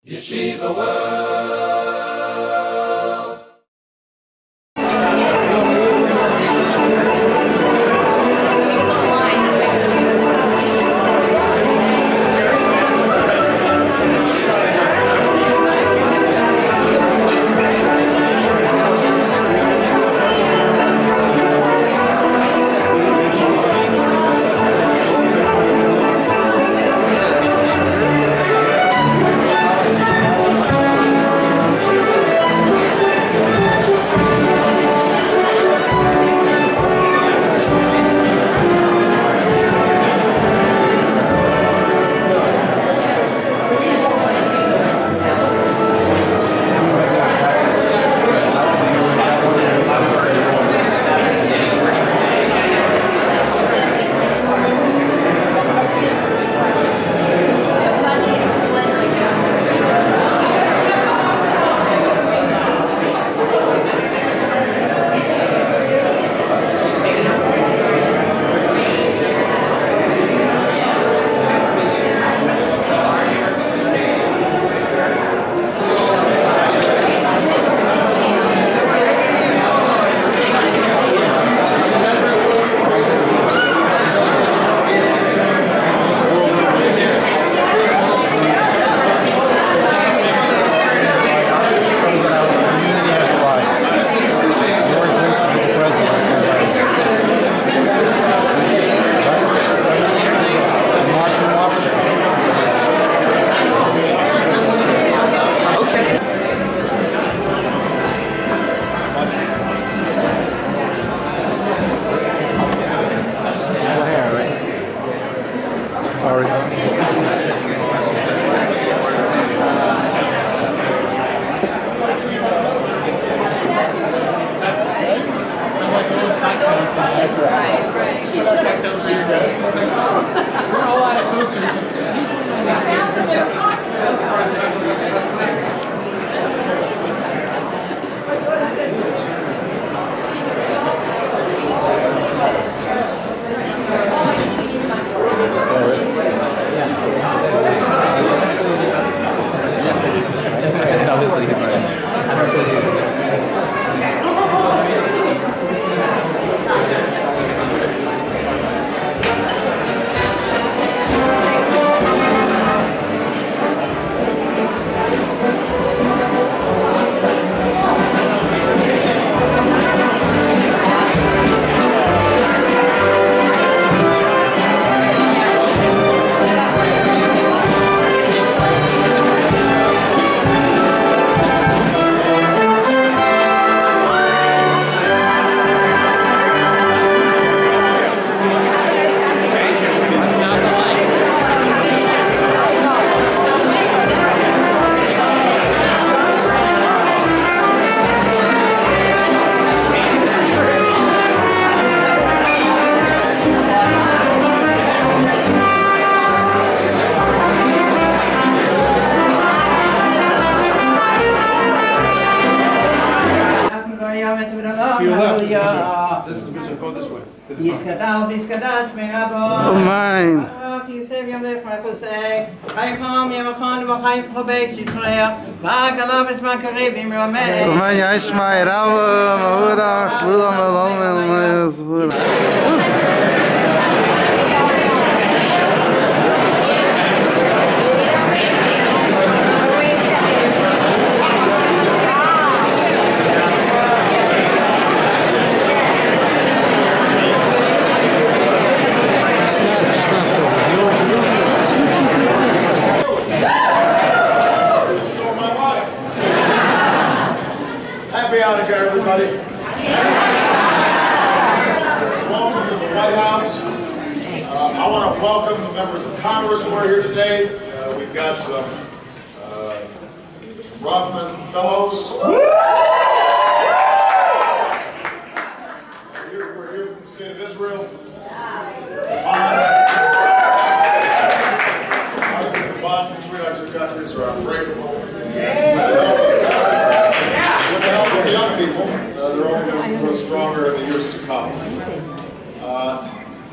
Yeshiva World.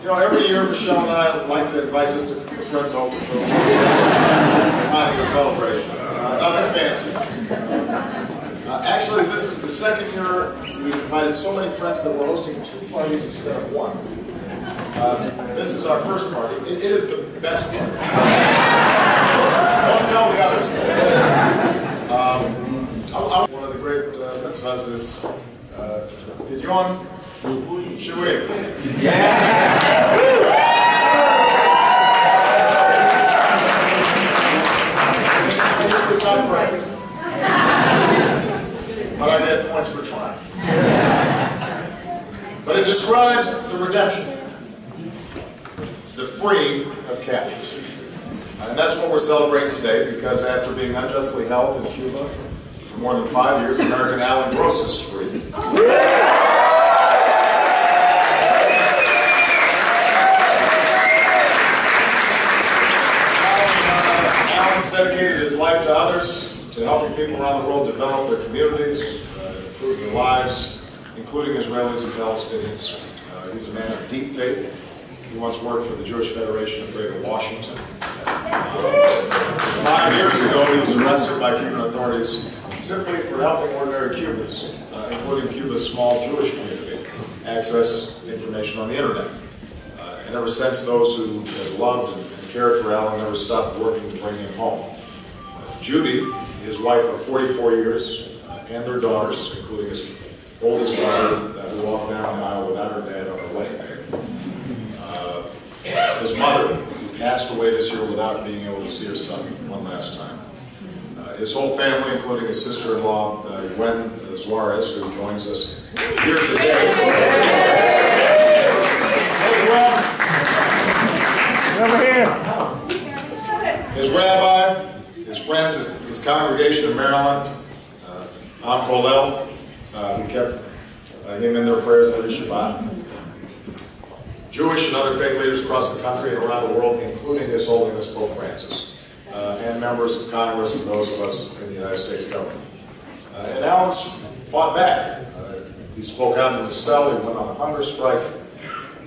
You know, every year Michelle and I like to invite just a few friends over for a celebration. Nothing fancy. Actually, this is the second year we've invited so many friends that we're hosting 2 parties instead of 1. This is our first party. It is the best one. Don't tell the others. One of the great mitzvahs is Pidyon Shuim. But I get points for trying. But it describes the redemption, the freeing of captives. And that's what we're celebrating today, because after being unjustly held in Cuba for more than 5 years, American Alan Gross is free. Alan's dedicated his life to others, to helping people around the world develop their communities, improve their lives, including Israelis and Palestinians. He's a man of deep faith. He once worked for the Jewish Federation of Greater Washington. 5 years ago, he was arrested by Cuban authorities simply for helping ordinary Cubans, including Cuba's small Jewish community, access information on the internet. And ever since, those who have loved and cared for Alan never stopped working to bring him home. Judy, his wife of 44 years, and their daughters, including his oldest daughter, who walked down the aisle without her dad on her wedding day. His mother, who passed away this year without being able to see her son one last time. His whole family, including his sister-in-law, YWN, who joins us here today. Over here. His rabbi, his friends, his congregation in Maryland, Am Kolel, who kept him in their prayers every Shabbat. Jewish and other faith leaders across the country and around the world, including His Holiness Pope Francis, and members of Congress and those of us in the United States government. And Alan's fought back. He spoke out in his cell, he went on a hunger strike.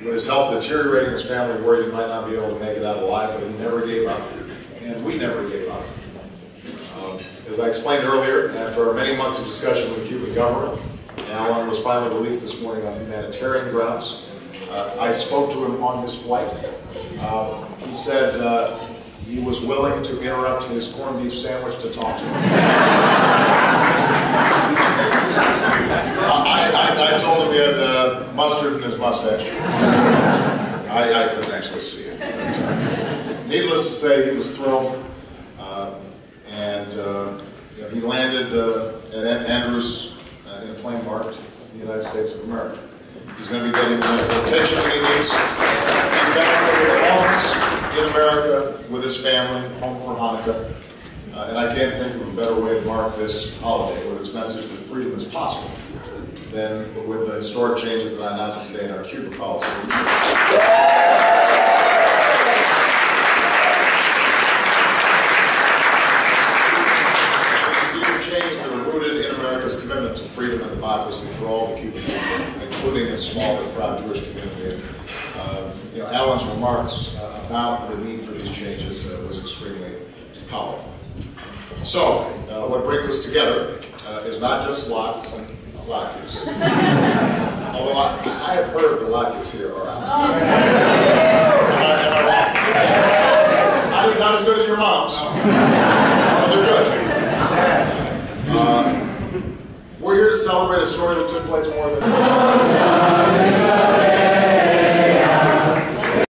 With his health deteriorating, his family worried he might not be able to make it out alive, but he never gave up. And we never gave up. As I explained earlier, after our many months of discussion with the Cuban government, Alan was finally released this morning on humanitarian grounds. I spoke to him on his flight. He said he was willing to interrupt his corned beef sandwich to talk to him. I told him he had mustard in his mustache. I couldn't actually see it. Needless to say, he was thrilled. He landed at Andrews in a plane marked the United States of America. He's going to be getting the medical attention that he needs. He's back where he belongs in America with his family, home for Hanukkah. And I can't think of a better way to mark this holiday with its message that freedom is possible than with the historic changes that I announced today in our Cuba policy. Commitment to freedom and democracy for all the Cuban people, including its small but proud Jewish community. Alan's remarks about the need for these changes was extremely powerful. So, what brings us together is not just lots and latkes. Although I have heard the latkes here are outside. Am I wrong? Not as good as your mom's, but they're good. We're here to celebrate a story that took place more than